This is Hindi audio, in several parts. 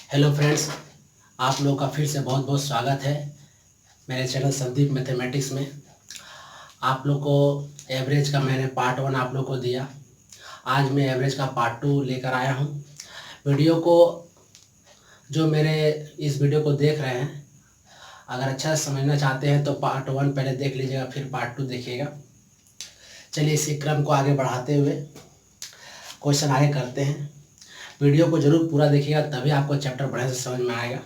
हेलो फ्रेंड्स, आप लोगों का फिर से बहुत बहुत स्वागत है मेरे चैनल संदीप मैथमेटिक्स में। आप लोग को एवरेज का मैंने पार्ट 1 आप लोग को दिया। आज मैं एवरेज का पार्ट 2 लेकर आया हूँ। वीडियो को जो मेरे इस वीडियो को देख रहे हैं, अगर अच्छा समझना चाहते हैं तो पार्ट 1 पहले देख लीजिएगा, फिर पार्ट 2 देखिएगा। चलिए इसी क्रम को आगे बढ़ाते हुए क्वेश्चन आगे करते हैं। वीडियो को जरूर पूरा देखिएगा, तभी आपको चैप्टर बढ़िया से समझ में आएगा।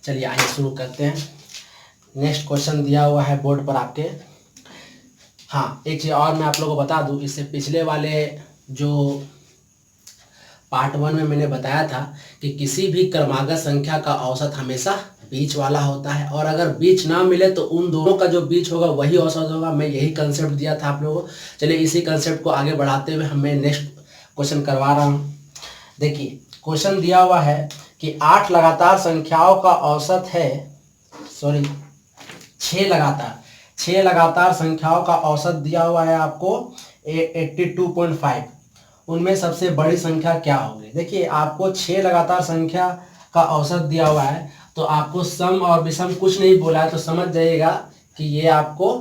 चलिए आइए शुरू करते हैं। नेक्स्ट क्वेश्चन दिया हुआ है बोर्ड पर आपके। हाँ, एक चीज़ और मैं आप लोगों को बता दूं, इससे पिछले वाले जो पार्ट 1 में मैंने बताया था कि किसी भी क्रमागत संख्या का औसत हमेशा बीच वाला होता है, और अगर बीच ना मिले तो उन दोनों का जो बीच होगा वही औसत होगा। मैं यही कंसेप्ट दिया था आप लोगों को। चलिए इसी कंसेप्ट को आगे बढ़ाते हुए मैं नेक्स्ट क्वेश्चन करवा रहा हूँ। देखिए क्वेश्चन दिया हुआ है कि 8 लगातार संख्याओं का औसत है, 6 लगातार संख्याओं का औसत दिया हुआ है आपको 82.5। उनमें सबसे बड़ी संख्या क्या होगी? देखिए आपको 6 लगातार संख्या का औसत दिया हुआ है, तो आपको सम और विषम कुछ नहीं बोला है, तो समझ जाइएगा कि ये आपको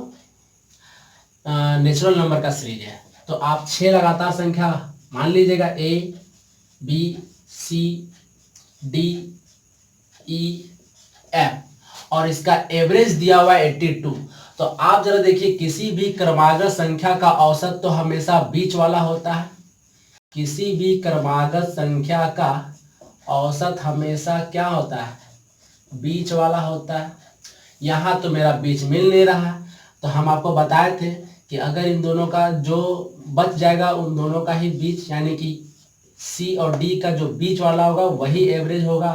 नेचुरल नंबर का सीरीज है। तो आप 6 लगातार संख्या मान लीजिएगा, A B C D E F, और इसका एवरेज दिया हुआ है 82। तो आप जरा देखिए, किसी भी क्रमागत संख्या का औसत तो हमेशा बीच वाला होता है। किसी भी क्रमागत संख्या का औसत हमेशा क्या होता है? बीच वाला होता है। यहाँ तो मेरा बीच मिल नहीं रहा है, तो हम आपको बताए थे कि अगर इन दोनों का जो बच जाएगा उन दोनों का ही बीच, यानी कि सी और डी का जो बीच वाला होगा वही एवरेज होगा।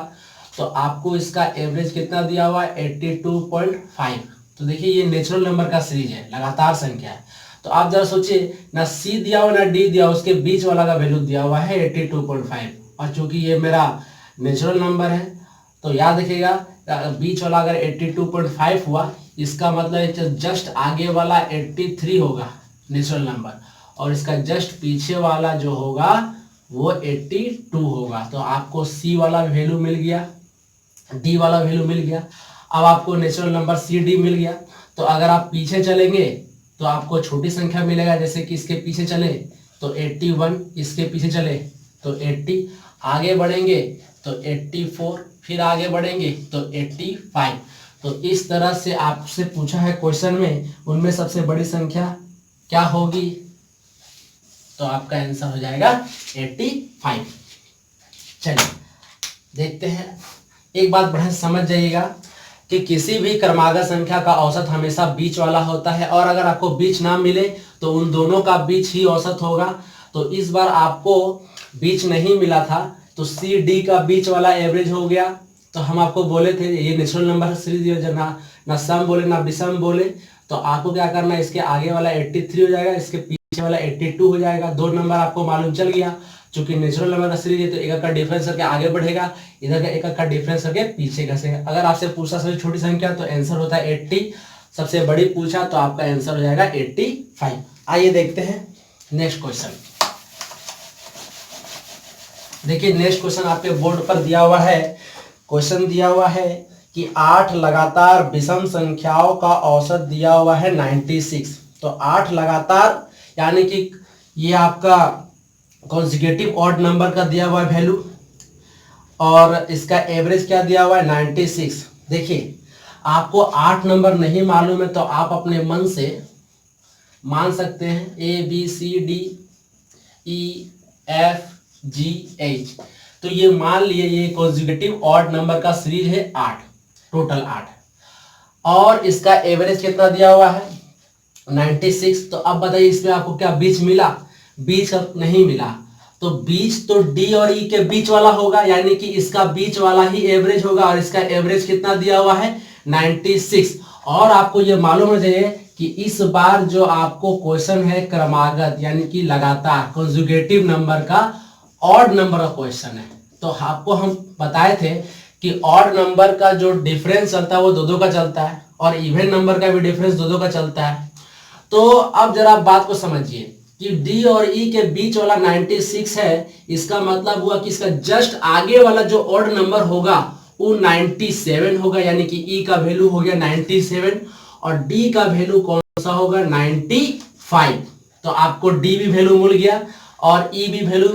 तो आपको इसका एवरेज कितना दिया हुआ है? 82.5। तो देखिए ये नेचुरल नंबर का सीरीज है, लगातार संख्या है। तो आप जरा सोचिए, ना सी दिया हुआ ना डी दिया, उसके बीच वाला का वैल्यू दिया हुआ है 82.5। और चूंकि ये मेरा नेचुरल नंबर है तो याद रखिएगा, बीच वाला अगर 82.5 हुआ, इसका मतलब जस्ट आगे वाला 83 होगा नेचुरल नंबर, और इसका जस्ट पीछे वाला जो होगा वो 82 होगा। तो आपको सी वाला वैल्यू मिल गया, डी वाला वैल्यू मिल गया। अब आपको नेचुरल नंबर सी डी मिल गया। तो अगर आप पीछे चलेंगे तो आपको छोटी संख्या मिलेगा, जैसे कि इसके पीछे चले तो 81, इसके पीछे चले तो 80, आगे बढ़ेंगे तो 84, फिर आगे बढ़ेंगे तो 85। तो इस तरह से आपसे पूछा है क्वेश्चन में, उनमें सबसे बड़ी संख्या क्या होगी? तो आपका आंसर हो जाएगा 85। चलिए देखते हैं। एक बात बढ़िया समझ जाइएगा कि किसी भी क्रमागत संख्या का औसत हमेशा बीच वाला होता है, और अगर आपको बीच ना मिले तो उन दोनों का बीच ही औसत होगा। तो इस बार आपको बीच नहीं मिला था, तो सी डी का बीच वाला एवरेज हो गया। तो हम आपको बोले थे ये नेचुरल नंबर सीरीज है, ना सम बोले ना विषम बोले। तो आपको क्या करना है, इसके आगे वाला 83 हो जाएगा, इसके पीछे वाला 82 हो जाएगा। 2 नंबर आपको मालूम चल गया। चूंकि नेचुरल नंबर का सीरीज है तो एक का डिफरेंस करके आगे बढ़ेगा, इधर का एक का डिफरेंस करके पीछे घसेगा। अगर आपसे पूछा सबसे छोटी संख्या तो आंसर होता है 80, सबसे बड़ी पूछा तो आपका आंसर हो जाएगा 85। आइए देखते हैं नेक्स्ट क्वेश्चन। देखिए नेक्स्ट क्वेश्चन आपके बोर्ड पर दिया हुआ है। क्वेश्चन दिया हुआ है कि 8 लगातार विषम संख्याओं का औसत दिया हुआ है 96। तो 8 लगातार यानी कि ये आपका कॉन्जिक्यूटिव ऑड नंबर का दिया हुआ है वैल्यू, और इसका एवरेज क्या दिया हुआ है? 96। देखिए आपको 8 नंबर नहीं मालूम है तो आप अपने मन से मान सकते हैं A B C D E F G H. तो ये मान लिए ये कॉन्जिक्यूटिव ऑड नंबर का सीरीज है 8, टोटल 8, और इसका एवरेज कितना दिया हुआ है? 96। तो अब बताइए इसमें आपको क्या बीच मिला? बीच नहीं मिला। तो बीच तो डी और ई के बीच वाला होगा, यानी कि इसका बीच वाला ही एवरेज होगा, और इसका एवरेज कितना दिया हुआ है? 96। और आपको ये मालूम होना चाहिए कि इस बार जो आपको क्वेश्चन है क्रमागत यानी कि लगातार कॉन्जुगेटिव नंबर का ऑड नंबर का क्वेश्चन है। तो आपको हम बताए थे कि ऑड नंबर का जो डिफरेंस चलता है वो 2-2 का चलता है, और इवन नंबर का भी डिफरेंस 2-2 का चलता है। तो अब जरा आप बात को समझिए, कि डी और ई के बीच वाला 96 है, इसका मतलब हुआ कि इसका जस्ट आगे वाला जो ऑड नंबर होगा वो 97 होगा, यानी कि ई का वैल्यू हो गया 97 और डी का वैल्यू कौन सा होगा 95। तो आपको डी भी वैल्यू मिल गया और ई भी वैल्यू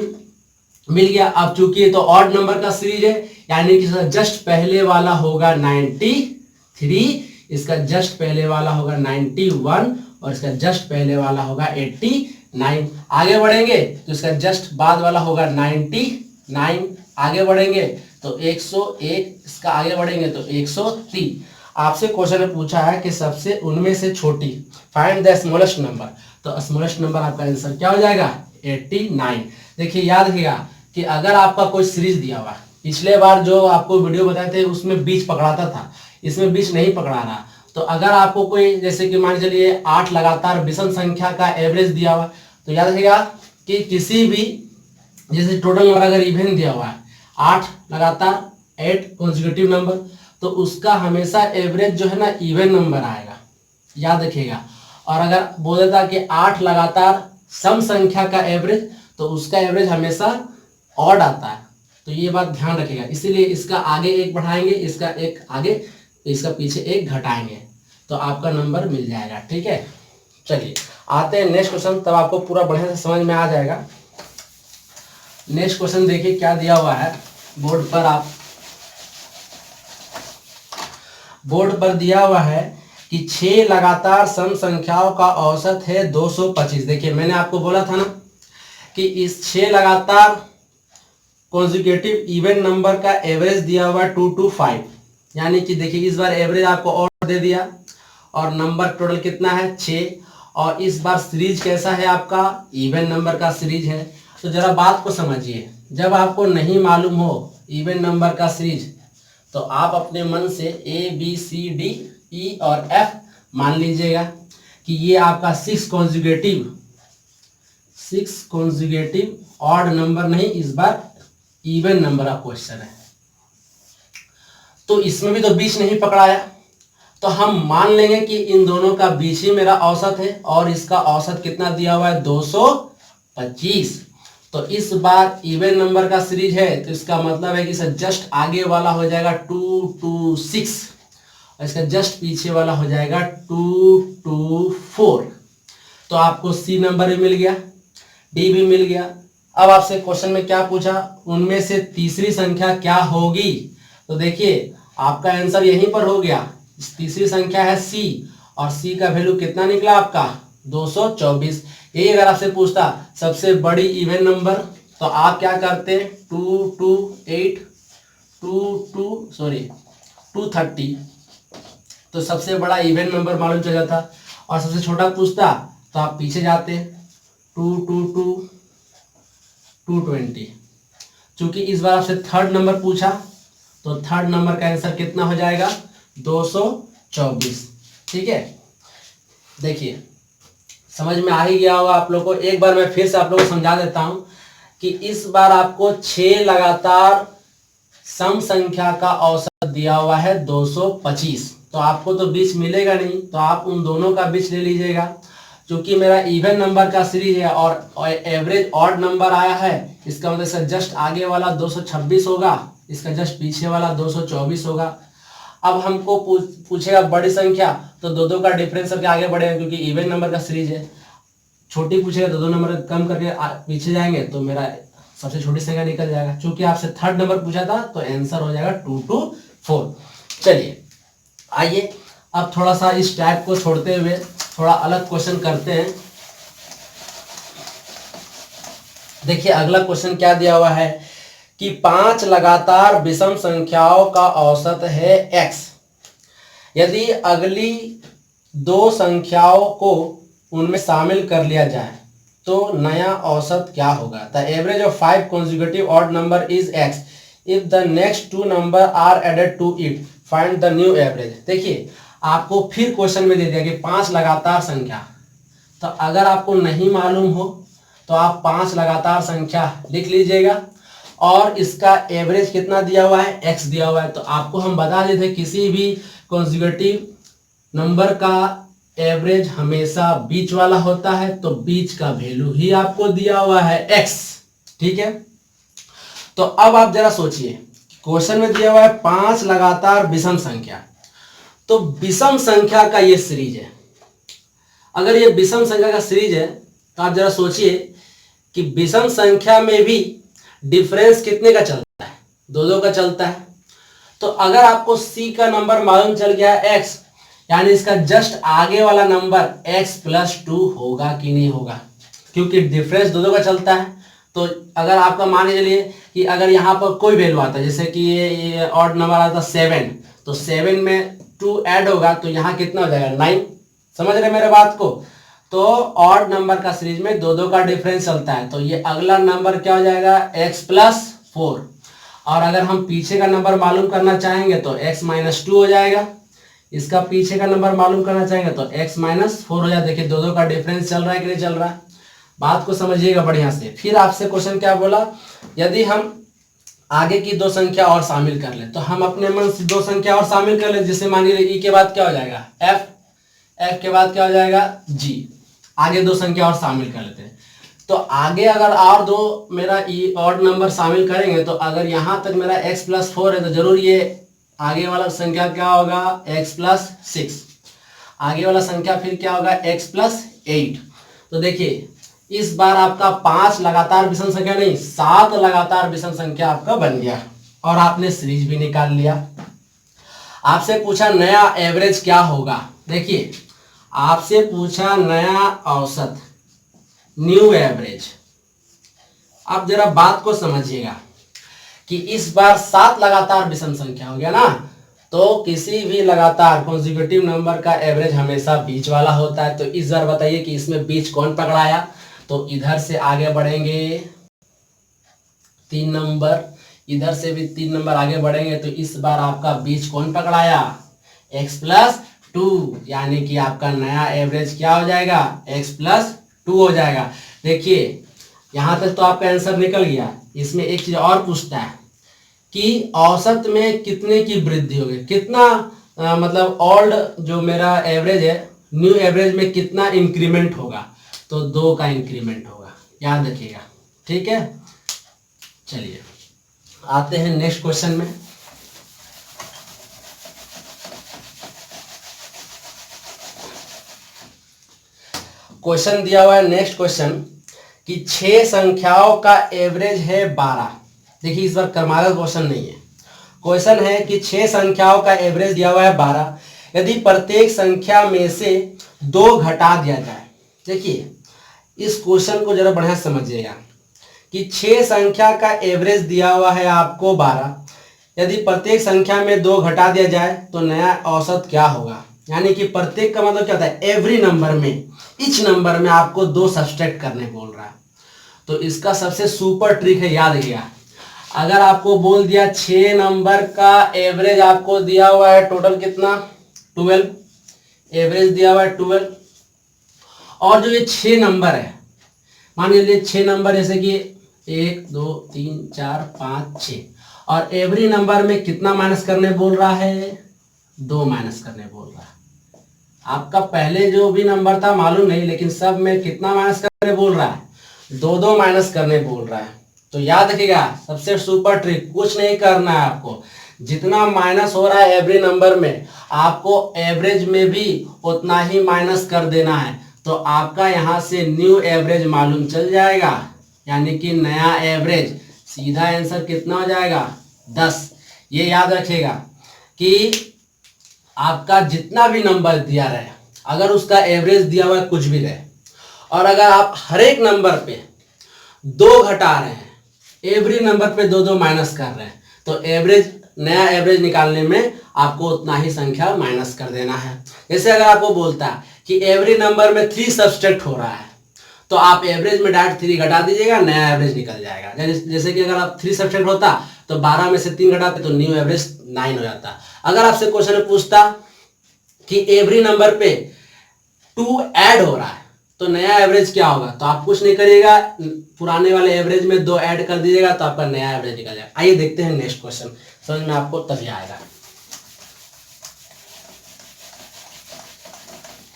मिल गया। अब चूंकि ये तो ऑड नंबर का सीरीज है, यानी कि जस्ट पहले वाला होगा 93, इसका जस्ट पहले वाला होगा 91 और इसका जस्ट पहले वाला होगा 89। आगे बढ़ेंगे तो इसका जस्ट बाद वाला होगा 99। आगे बढ़ेंगे तो 101, इसका आगे बढ़ेंगे तो 103। आपसे क्वेश्चन में पूछा है कि सबसे उनमें से छोटी, फाइंड द स्मॉलेस्ट नंबर, तो स्मॉलेस्ट नंबर आपका आंसर क्या हो जाएगा 89। देखिए याद रखिएगा कि अगर आपका कोई सीरीज दिया हुआ, पिछले बार जो आपको वीडियो बताए थे उसमें बीच पकड़ाता था, इसमें बीच नहीं पकड़ा रहा। तो अगर आपको कोई जैसे कि मान चलिए 8 लगातार विषम संख्या का एवरेज दिया हुआ, तो याद रखिएगा कि किसी भी जैसे टोटल नंबर अगर इवन दिया हुआ है 8 लगातार 8 कॉन्जिक्यूटिव नंबर, तो उसका हमेशा एवरेज जो है ना इवन नंबर आएगा, याद रखिएगा। और अगर बोल देता कि 8 लगातार सम संख्या का एवरेज, तो उसका एवरेज हमेशा ऑड आता है। तो ये बात ध्यान रखिएगा, इसीलिए इसका आगे एक बढ़ाएंगे, इसका एक आगे, इसका पीछे एक घटाएंगे, तो आपका नंबर मिल जाएगा। ठीक है, चलिए आते हैं नेक्स्ट क्वेश्चन, तब आपको पूरा बढ़िया से समझ में आ जाएगा। नेक्स्ट क्वेश्चन देखिए क्या दिया हुआ है बोर्ड पर। आप बोर्ड पर दिया हुआ है कि 6 लगातार सम संख्याओं का औसत है 225। देखिए मैंने आपको बोला था ना कि इस 6 लगातार कॉन्जिक्यूटिव इवन नंबर का एवरेज दिया हुआ 225, यानी कि देखिए इस बार एवरेज आपको और दे दिया और नंबर टोटल कितना है 6, और इस बार सीरीज कैसा है आपका इवन नंबर का सीरीज है। तो जरा बात को समझिए, जब आपको नहीं मालूम हो इवन नंबर का सीरीज, तो आप अपने मन से ए बी सी डी ई और एफ मान लीजिएगा कि ये आपका 6 कॉन्जिक्यूटिव ऑड नंबर नहीं, इस बार इवन नंबर का क्वेश्चन है। तो इसमें भी तो बीच नहीं पकड़ाया, तो हम मान लेंगे कि इन दोनों का बीच ही मेरा औसत है और इसका औसत कितना दिया हुआ है 225। तो इस बार इवन नंबर का सीरीज है, तो इसका मतलब है कि इसका जस्ट आगे वाला हो जाएगा 226 और इसका जस्ट पीछे वाला हो जाएगा 224। तो आपको सी नंबर भी मिल गया, डी भी मिल गया। अब आपसे क्वेश्चन में क्या पूछा, उनमें से तीसरी संख्या क्या होगी। तो देखिए आपका आंसर यहीं पर हो गया, तीसरी संख्या है सी और सी का वैल्यू कितना निकला आपका 224। यही अगर आपसे पूछता सबसे बड़ी इवन नंबर, तो आप क्या करते 230, तो सबसे बड़ा इवन नंबर मालूम चल जाता, और सबसे छोटा पूछता तो आप पीछे जाते 220। चूंकि इस बार आपसे थर्ड नंबर पूछा, तो थर्ड नंबर का आंसर कितना हो जाएगा 224। ठीक है, देखिए समझ में आ ही गया होगा आप लोग को। एक बार मैं फिर से आप लोगों को समझा देता हूं कि इस बार आपको 6 लगातार सम संख्या का औसत दिया हुआ है 225, तो आपको तो बीच मिलेगा नहीं, तो आप उन दोनों का बीच ले लीजिएगा। क्योंकि मेरा इवन नंबर का सीरीज है और एवरेज ऑड नंबर आया है, इसका मतलब इसका जस्ट आगे वाला 226 होगा, इसका जस्ट पीछे वाला 224 होगा। अब हमको पूछेगा बड़ी संख्या, तो दो का डिफरेंस करके आगे बढ़ेगा, क्योंकि इवन नंबर का सीरीज है। छोटी पूछेगा तो 2 नंबर कम करके पीछे जाएंगे, तो मेरा सबसे छोटी संख्या निकल जाएगा। चूंकि आपसे थर्ड नंबर पूछा था, तो आंसर हो जाएगा 224। चलिए आइए अब थोड़ा सा इस टाइप को छोड़ते हुए थोड़ा अलग क्वेश्चन करते हैं। देखिए अगला क्वेश्चन क्या दिया हुआ है कि 5 लगातार विषम संख्याओं का औसत है x। यदि अगली 2 संख्याओं को उनमें शामिल कर लिया जाए तो नया औसत क्या होगा। The average of 5 consecutive odd number is x if the next 2 number are added to it, find the new average। देखिए आपको फिर क्वेश्चन में दे दिया कि 5 लगातार संख्या, तो अगर आपको नहीं मालूम हो तो आप 5 लगातार संख्या लिख लीजिएगा और इसका एवरेज कितना दिया हुआ है x दिया हुआ है। तो आपको हम बता देते किसी भी कॉन्जिक्यूटिव नंबर का एवरेज हमेशा बीच वाला होता है, तो बीच का वैल्यू ही आपको दिया हुआ है x। ठीक है, तो अब आप जरा सोचिए, क्वेश्चन में दिया हुआ है 5 लगातार विषम संख्या, तो विषम संख्या का ये सीरीज है। अगर ये विषम संख्या का सीरीज है तो आप जरा सोचिए कि विषम संख्या में भी डिफरेंस कितने का चलता है, 2 का चलता है। तो अगर आपको c का नंबर मालूम चल गया है x, यानी इसका जस्ट आगे वाला नंबर x+2 होगा कि नहीं होगा, क्योंकि डिफरेंस 2 का चलता है। तो अगर आपका मान के चलिए कि अगर यहाँ पर कोई वैल्यू आता है, जैसे कि ये ऑड नंबर आता है 7, तो 7 में 2 ऐड होगा तो यहाँ कितना हो जाएगा 9। समझ रहे मेरे बात को? तो ऑड नंबर का सीरीज में 2 का डिफरेंस चलता है, तो ये अगला नंबर क्या हो जाएगा x+4। और अगर हम पीछे का नंबर मालूम करना चाहेंगे तो x-2 हो जाएगा। इसका पीछे का नंबर मालूम करना चाहेंगे तो x-4 हो जाएगा। देखिए 2 का डिफरेंस चल रहा है कि नहीं चल रहा है, बात को समझिएगा बढ़िया से। फिर आपसे क्वेश्चन क्या बोला, यदि हम आगे की 2 संख्या और शामिल कर ले, तो हम अपने मन से 2 संख्या और शामिल कर ले। जैसे मान लीजिए e के बाद क्या हो जाएगा f, f के बाद क्या हो जाएगा g, आगे 2 संख्या और शामिल कर लेते हैं। तो आगे अगर और 2 मेरा ऑड नंबर शामिल करेंगे, तो अगर यहाँ तक मेरा x+4 है तो जरूर ये आगे वाला संख्या क्या होगा x+6, आगे वाला संख्या फिर क्या होगा x+8। तो देखिए इस बार आपका 5 लगातार विषम संख्या नहीं, 7 लगातार विषम संख्या आपका बन गया और आपने सीरीज भी निकाल लिया। आपसे पूछा नया एवरेज क्या होगा। देखिए आपसे पूछा नया औसत, न्यू एवरेज। आप जरा बात को समझिएगा कि इस बार 7 लगातार विषम संख्या हो गया ना, तो किसी भी लगातार कॉन्जिक्यूटिव नंबर का एवरेज हमेशा बीच वाला होता है। तो इस बार बताइए कि इसमें बीच कौन पकड़ाया। तो इधर से आगे बढ़ेंगे 3 नंबर, इधर से भी 3 नंबर आगे बढ़ेंगे, तो इस बार आपका बीच कौन पकड़ाया x+2, यानी कि आपका नया एवरेज क्या हो जाएगा x+2 हो जाएगा। देखिए यहां तक तो आपका आंसर निकल गया। इसमें एक चीज और पूछता है कि औसत में कितने की वृद्धि होगी, कितना मतलब ओल्ड जो मेरा एवरेज है, न्यू एवरेज में कितना इंक्रीमेंट होगा। तो 2 का इंक्रीमेंट होगा, याद रखिएगा। ठीक है, चलिए आते हैं नेक्स्ट क्वेश्चन में। क्वेश्चन दिया हुआ है नेक्स्ट क्वेश्चन कि 6 संख्याओं का एवरेज है 12। देखिए इस बार क्रमागत क्वेश्चन नहीं है, क्वेश्चन है कि 6 संख्याओं का एवरेज दिया हुआ है 12, यदि प्रत्येक संख्या में से 2 घटा दिया जाए। देखिए इस क्वेश्चन को जरा बढ़िया समझिएगा कि 6 संख्या का एवरेज दिया हुआ है आपको 12, यदि प्रत्येक संख्या में 2 घटा दिया जाए तो नया औसत क्या होगा। यानी कि प्रत्येक का मतलब क्या होता है, एवरी नंबर में, ईच नंबर में आपको 2 सब्सट्रैक्ट करने बोल रहा है। तो इसका सबसे सुपर ट्रिक है, याद रखिएगा। अगर आपको बोल दिया 6 नंबर का एवरेज आपको दिया हुआ है टोटल कितना 12, एवरेज दिया हुआ है 12, और जो ये 6 नंबर है, मान लीजिए 6 नंबर जैसे कि 1 2 3 4 5 6, और एवरी नंबर में कितना माइनस करने बोल रहा है 2 माइनस करने बोल रहा है। आपका पहले जो भी नंबर था मालूम नहीं, लेकिन सब में कितना माइनस करने बोल रहा है 2 माइनस करने बोल रहा है। तो याद रखिएगा सबसे सुपर ट्रिक, कुछ नहीं करना है आपको, जितना माइनस हो रहा है एवरी नंबर में आपको एवरेज में भी उतना ही माइनस कर देना है। तो आपका यहां से न्यू एवरेज मालूम चल जाएगा, यानी कि नया एवरेज। सीधा आंसर कितना हो जाएगा 10। ये याद रखिएगा कि आपका जितना भी नंबर दिया रहे, अगर उसका एवरेज दिया हुआ है कुछ भी रहे, और अगर आप हर एक नंबर पे 2 घटा रहे हैं, एवरी नंबर पे 2 माइनस कर रहे हैं, तो एवरेज, नया एवरेज निकालने में आपको उतना ही संख्या माइनस कर देना है। जैसे अगर आपको बोलता है कि एवरी नंबर में 3 सब्सट्रैक्ट हो रहा है, तो आप एवरेज में डायरेक्ट 3 घटा दीजिएगा, नया एवरेज निकल जाएगा। जैसे कि अगर आप 3 सब्सट्रैक्ट होता तो 12 में से 3 घटाते तो न्यू एवरेज 9 हो जाता। अगर आपसे क्वेश्चन में पूछता कि एवरी नंबर पे 2 ऐड हो रहा है तो नया एवरेज क्या होगा, तो आप कुछ नहीं करिएगा, पुराने वाले एवरेज में 2 ऐड कर दीजिएगा तो आपका नया एवरेज निकल जाएगा। आइए देखते हैं नेक्स्ट क्वेश्चन, समझ में आपको तभी आएगा।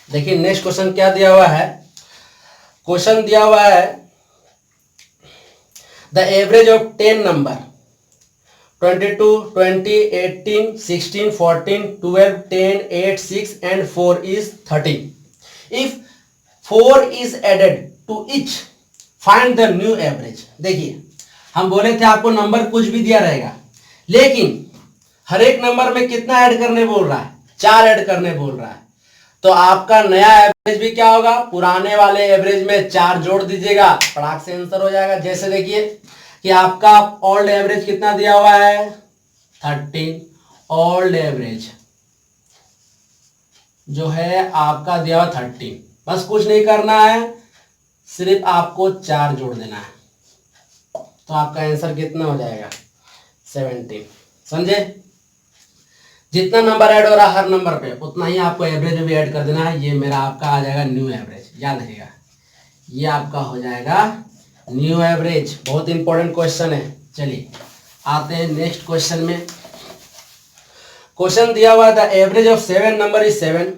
देखिए नेक्स्ट क्वेश्चन क्या दिया हुआ है। क्वेश्चन दिया हुआ है the average of 10 number 22, 20, 18, 16, 14, 12, 10, 8, 6 and 4 is 13. If 4 is added to each, find the new average. देखिए हम बोले थे आपको नंबर कुछ भी दिया रहेगा, लेकिन हर एक नंबर में कितना ऐड करने बोल रहा है, 4 ऐड करने बोल रहा है। तो आपका नया एवरेज भी क्या होगा, पुराने वाले एवरेज में 4 जोड़ दीजिएगा, फटाक से आंसर हो जाएगा। जैसे देखिए कि आपका ओल्ड एवरेज कितना दिया हुआ है 13, ओल्ड एवरेज जो है आपका दिया हुआ 13, बस कुछ नहीं करना है, सिर्फ आपको 4 जोड़ देना है, तो आपका आंसर कितना हो जाएगा 17। समझे, जितना नंबर ऐड हो रहा है हर नंबर पे उतना ही आपको एवरेज में भी ऐड कर देना है। ये मेरा आपका आ जाएगा न्यू एवरेज, याद रखिएगा, ये आपका हो जाएगा न्यू एवरेज। बहुत इंपॉर्टेंट क्वेश्चन है। चलिए आते हैं नेक्स्ट क्वेश्चन में। क्वेश्चन दिया हुआ the average of 7 number is 7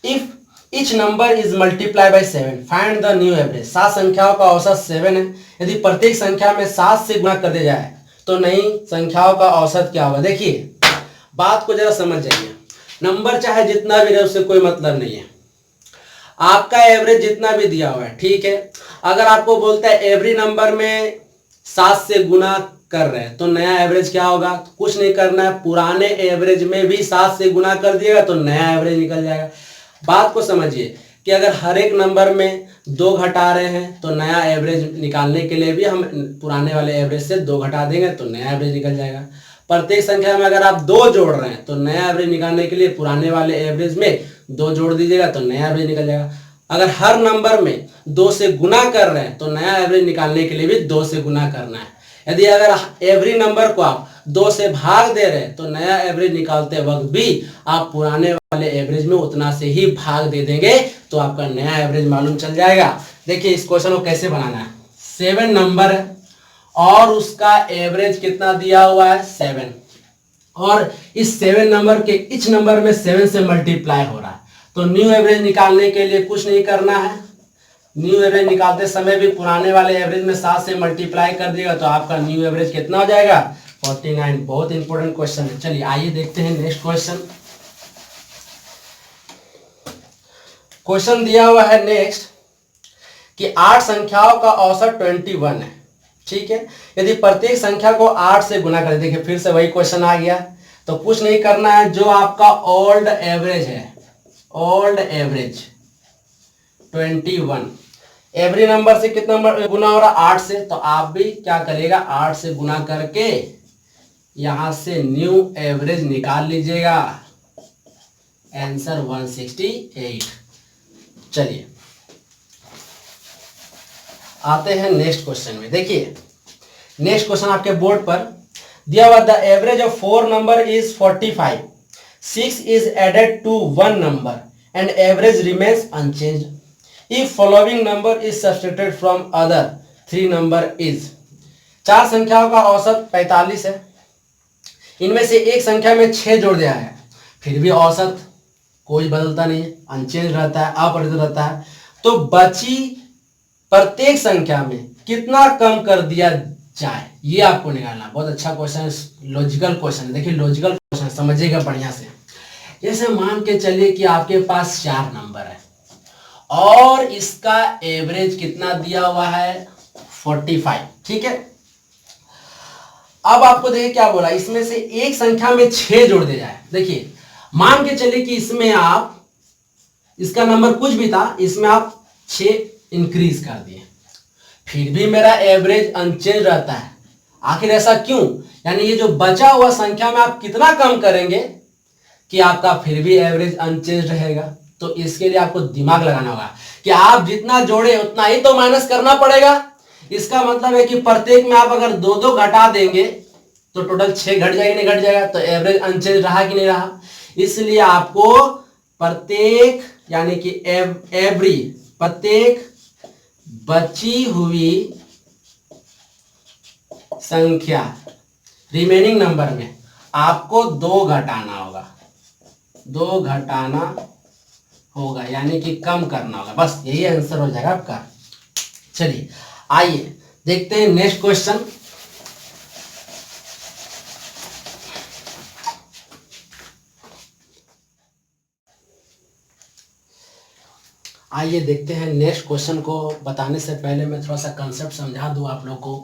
if each number is multiply by 7 find the new average. 7 संख्याओं का औसत 7 है, यदि प्रत्येक संख्या में 7 से गुणा कर दिया जाए तो नई संख्याओं का औसत क्या होगा। देखिए बात को जरा समझ जाइए, नंबर चाहे जितना भी रहे उससे कोई मतलब नहीं है, आपका एवरेज जितना भी दिया हुआ है ठीक है। अगर आपको बोलता है एवरी नंबर में 7 से गुना कर रहे हैं तो नया एवरेज क्या होगा, कुछ नहीं करना है, पुराने एवरेज में भी 7 से गुना कर दिएगा तो नया एवरेज निकल जाएगा। बात को समझिए कि अगर हर एक नंबर में 2 घटा रहे हैं तो नया एवरेज निकालने के लिए भी हम पुराने वाले एवरेज से 2 घटा देंगे तो नया एवरेज निकल जाएगा। प्रत्येक संख्या में अगर आप 2 जोड़ रहे हैं तो नया एवरेज निकालने के लिए पुराने वाले एवरेज में 2 जोड़ दीजिएगा तो नया एवरेज निकल जाएगा। अगर हर नंबर में 2 से गुना कर रहे हैं तो नया एवरेज निकालने के लिए भी 2 से गुना करना है। यदि अगर एवरी नंबर को आप 2 से भाग दे रहे हैं तो नया एवरेज निकालते वक्त भी आप पुराने वाले एवरेज में उतना से ही भाग दे देंगे तो आपका नया एवरेज मालूम चल जाएगा। देखिए इस क्वेश्चन को कैसे बनाना है। 7 नंबर है और उसका एवरेज कितना दिया हुआ है 7, और इस 7 नंबर के इच नंबर में 7 से मल्टीप्लाई हो रहा है, तो न्यू एवरेज निकालने के लिए कुछ नहीं करना है, न्यू एवरेज निकालते समय भी पुराने वाले एवरेज में 7 से मल्टीप्लाई कर दिएगा तो आपका न्यू एवरेज कितना हो जाएगा 49। बहुत इंपॉर्टेंट क्वेश्चन है। चलिए आइए देखते हैं नेक्स्ट क्वेश्चन। क्वेश्चन दिया हुआ है नेक्स्ट कि 8 संख्याओं का औसत 21 है, ठीक है। यदि प्रत्येक संख्या को 8 से गुना करें, देखिए फिर से वही क्वेश्चन आ गया, तो कुछ नहीं करना है, जो आपका ओल्ड एवरेज है, ओल्ड एवरेज 21, एवरी नंबर से कितना नंबर गुना हो रहा है 8 से, तो आप भी क्या करेगा 8 से गुना करके यहां से न्यू एवरेज निकाल लीजिएगा, आंसर 168। चलिए आते हैं नेक्स्ट क्वेश्चन में। देखिए नेक्स्ट क्वेश्चन आपके बोर्ड पर दिया हुआ the average of 4 number is 45, 6 is added to 1 number and average remains unchanged if following number is subtracted from other 3 number is. 4 संख्याओं का औसत 45 है, इनमें से एक संख्या में 6 जोड़ दिया है, फिर भी औसत कोई बदलता नहीं है, अनचेंज रहता है, अपरिवर्तित रहता है, तो बची प्रत्येक संख्या में कितना कम कर दिया जाए, ये आपको निकालना। बहुत अच्छा क्वेश्चन है, लॉजिकल क्वेश्चन है। देखिए लॉजिकल क्वेश्चन समझिएगा बढ़िया से। जैसे मान के चलिए कि आपके पास 4 नंबर है और इसका एवरेज कितना दिया हुआ है 45, ठीक है। अब आपको देखिए क्या बोला, इसमें से एक संख्या में 6 जोड़ दिया जाए। देखिए मान के चलिए कि इसमें आप, इसका नंबर कुछ भी था, इसमें आप 6 इंक्रीज कर दिए, फिर भी मेरा एवरेज अनचेंज रहता है। आखिर ऐसा क्यों, यानी ये जो बचा हुआ संख्या में आप कितना कम करेंगे कि आपका फिर भी एवरेज अनचेंज रहेगा। तो इसके लिए आपको दिमाग लगाना होगा कि आप जितना जोड़े उतना ही तो माइनस करना पड़ेगा। इसका मतलब है कि प्रत्येक में आप अगर 2-2 घटा देंगे तो टोटल 6 घट जाएगी, नहीं घट जाएगा, तो एवरेज अनचेंज रहा कि नहीं रहा। इसलिए आपको प्रत्येक यानी कि एवरी प्रत्येक बची हुई संख्या रिमेनिंग नंबर में आपको 2 घटाना होगा, 2 घटाना होगा, यानी कि कम करना होगा। बस यही आंसर हो जाएगा आपका। चलिए आइए देखते हैं नेक्स्ट क्वेश्चन। आइए देखते हैं नेक्स्ट क्वेश्चन को। बताने से पहले मैं थोड़ा सा कंसेप्ट समझा दूं आप लोग को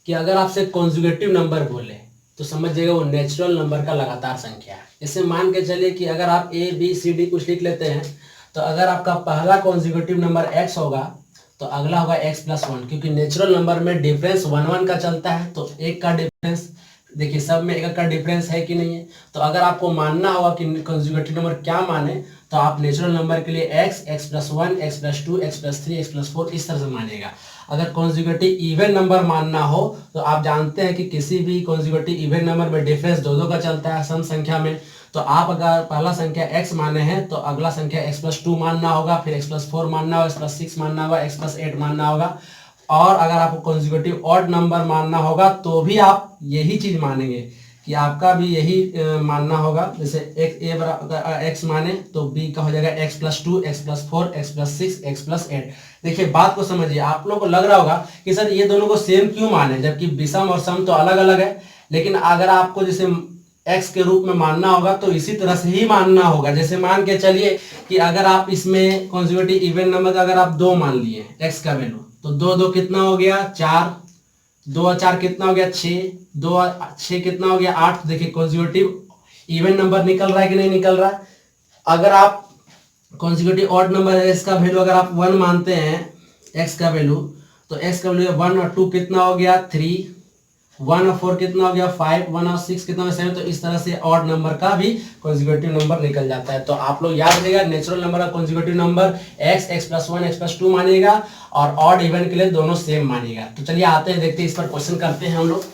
कि अगर आपसे कॉन्जुगेटिव नंबर बोले तो समझिएगा वो नेचुरल नंबर का लगातार संख्या है। इसे मान के चलिए कि अगर आप ए बी सी डी कुछ लिख लेते हैं, तो अगर आपका पहला कॉन्जुगेटिव नंबर x होगा तो अगला होगा x+1, क्योंकि नेचुरल नंबर में डिफरेंस 1 का चलता है। तो एक का डिफरेंस देखिए, सब में एक का डिफरेंस है कि नहीं है। तो अगर आपको मानना होगा कि कॉन्जुगेटिव नंबर क्या माने, तो आप नेचुरल नंबर के लिए x, x+1, x+2, x+3, x+4 इस तरह से मानिएगा। अगर कॉन्जुगेटिव इवन नंबर मानना हो तो आप जानते हैं कि किसी भी कॉन्जुगेटिव इवन नंबर में डिफरेंस 2 का चलता है सम संख्या में। तो आप अगर पहला संख्या x माने हैं तो अगला संख्या x+2 मानना होगा, फिर x+4 मानना होगा, x+6 मानना होगा, x+8 मानना होगा। और अगर आपको कॉन्जुगेटिव ऑड नंबर मानना होगा तो भी आप यही चीज मानेंगे कि आपका भी यही मानना होगा। जैसे x माने तो b का हो जाएगा x+2, x+4, x+6, x+8। देखिए बात को समझिए। आप लोगों को लग रहा होगा कि सर ये दोनों को सेम क्यों माने, जबकि विषम और सम तो अलग अलग है। लेकिन अगर आपको जैसे x के रूप में मानना होगा तो इसी तरह से ही मानना होगा। जैसे मान के चलिए कि अगर आप इसमें कॉन्जुगेटिव इवन नंबर का अगर आप 2 मान लिए x का वैल्यू, तो 2 2 कितना हो गया 4, 2 और 4 कितना हो गया 6, 2 और 6 कितना हो गया 8। देखिए कॉन्जुगेटिव इवन नंबर निकल रहा है कि नहीं निकल रहा है। अगर आप कॉन्जुगेटिव ऑड नंबर x का वैल्यू अगर आप 1 मानते हैं, x का वैल्यू, तो x का वैल्यू 1 और 2 कितना हो गया 3, 1 और 4 कितना हो गया 5, 1 और 6 कितना हो गया 7। तो इस तरह से ऑड नंबर का भी कॉन्जुगेटिव नंबर निकल जाता है। तो आप लोग याद रखिएगा, नेचुरल नंबर का conjugative number x, x+1, x+2 मानिएगा, और ऑड इवन के लिए दोनों सेम मानिएगा। तो चलिए आते हैं, देखते हैं इस पर क्वेश्चन करते हैं हम लोग।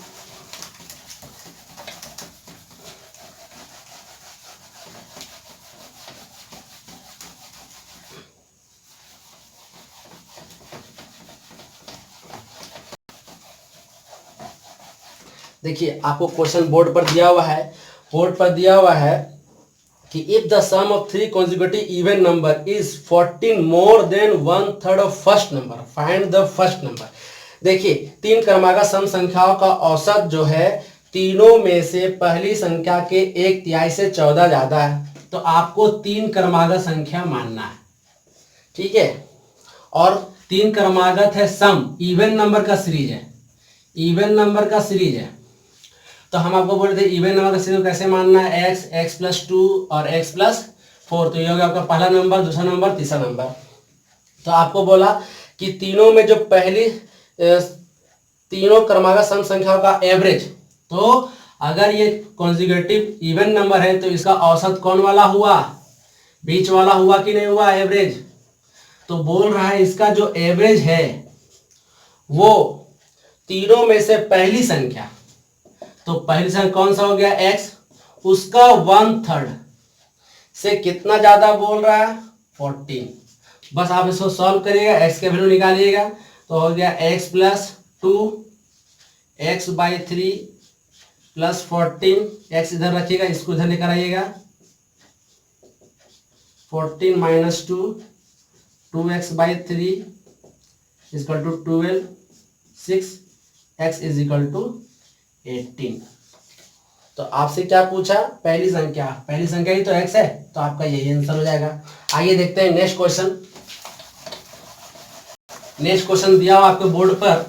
देखिए आपको क्वेश्चन बोर्ड पर दिया हुआ है। बोर्ड पर दिया हुआ है कि if the sum of 3 consecutive even number is 14 more than 1/3 of first number, find the first number। देखिए 3 क्रमागत सम संख्याओं का औसत जो है तीनों में से पहली संख्या के 1/3 से 14 ज्यादा है। तो आपको 3 क्रमागत संख्या मानना है, ठीक है। और 3 क्रमागत है सम, इवन नंबर का सीरीज है, इवन नंबर का सीरीज है। तो हम आपको बोल रहे थे इवन नंबर का सीरीज कैसे मानना है, x, x+2 और x+4। तो ये हो गया आपका पहला नंबर, दूसरा नंबर, तीसरा नंबर। तो आपको बोला कि तीनों में जो पहली तीनों क्रमागत सम संख्याओं का एवरेज, तो अगर ये कॉन्जुगेटिव इवन नंबर है तो इसका औसत कौन वाला हुआ, बीच वाला हुआ कि नहीं हुआ, एवरेज। तो बोल रहा है इसका जो एवरेज है वो तीनों में से पहली संख्या, तो पहली संख्या कौन सा हो गया x, उसका 1/3 से कितना ज्यादा बोल रहा है 14। बस आप इसको सॉल्व करिएगा, x के वैल्यू निकालिएगा, तो हो गया x+2 x/3 + 14। x इधर रखिएगा, इसको इधर लेकर आइएगा, 14 - 2 2x/3 = 12, 6 x = 18। तो आपसे क्या पूछा, पहली संख्या, पहली संख्या ही तो x है, तो आपका यही आंसर हो जाएगा। आइए देखते हैं नेक्स्ट क्वेश्चन। नेक्स्ट क्वेश्चन दिया हुआ आपके बोर्ड पर,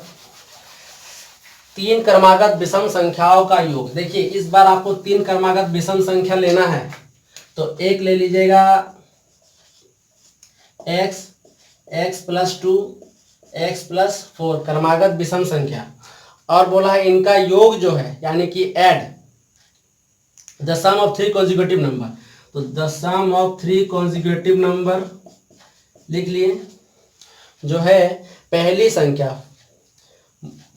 3 क्रमागत विषम संख्याओं का योग। देखिए इस बार आपको 3 क्रमागत विषम संख्या लेना है। तो एक ले लीजिएगा x, x+2, x+4 क्रमागत विषम संख्या, और बोला है इनका योग जो है, यानी कि add the sum of 3 consecutive number. तो the sum of 3 consecutive number लिख लिए, जो है पहली संख्या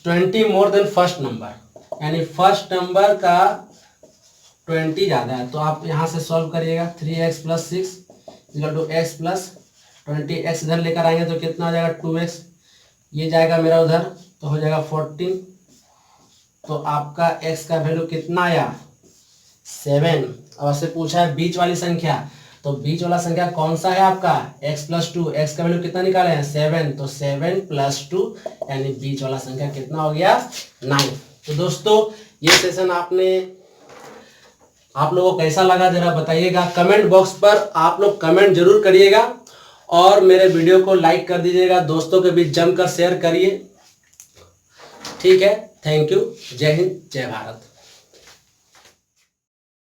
20 मोर देन फर्स्ट नंबर, यानी फर्स्ट नंबर का 20 ज्यादा है। तो आप यहां से सॉल्व करिएगा, 3x + 6 = x + 20। x इधर लेकर आएंगे तो कितना हो जाएगा 2x, ये जाएगा मेरा उधर, तो हो जाएगा 14। तो आपका x का वैल्यू कितना आया 7। अब आपसे पूछा है बीच वाली संख्या, तो बीच वाला संख्या कौन सा है आपका x प्लस 2, x का वैल्यू कितना निकाले हैं 7, तो 7 प्लस 2 यानी बीच वाला संख्या कितना हो गया 9। तो दोस्तों ये सेशन आप लोगों को कैसा लगा जरा बताइएगा कमेंट बॉक्स पर, आप लोग कमेंट जरूर करिएगा और मेरे वीडियो को लाइक कर दीजिएगा, दोस्तों के बीच जमकर शेयर करिए। ठीक है, थैंक यू, जय हिंद, जय भारत।